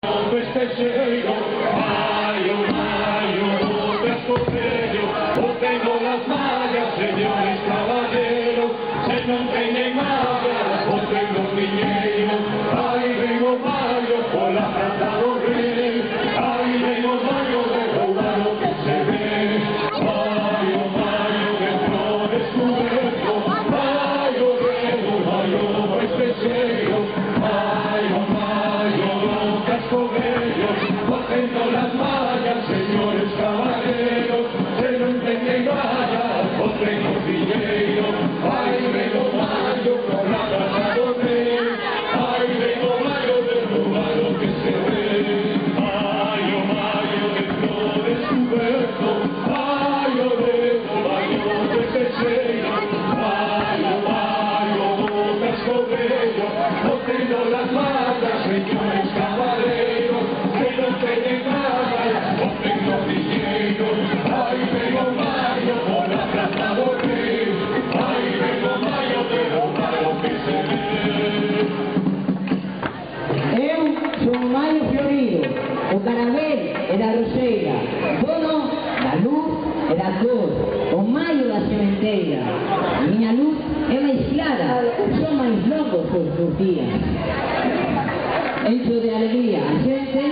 Festecheiro, maio, maio, descobriu, eu tenho las malhas, senhores cavalheiros, se não tem nem malhas, eu tenho dinheiro, aí vem o maio, com a prata do rio, aí vem o maio, de roubar o que se vê, maio, maio, dentro descoberto, maio, festecheiro, maio, maio, descobriu, botando las mallas, señores caballeros, se no entienden mallas, o tengo dinero, ay, vengo mayo, con la plaza do rey, ay, vengo mayo, de robar lo que se ve, mayo, mayo, dentro descubierto, mayo, festecheiro, mayo, mayo, descobriu, botando las mallas, señores caballeros, se no entienden mallas, o tengo dinero, ay, vengo mayo, por la plaza do rey, ay, vengo mayo, de roubar lo que se ve. Eu sou o maio fiorido, o carabel e da roseira, dono da luz e da cor, o maio da sementeira. Miña luz é máis clara, son máis longos os días. Encho de alegría a xente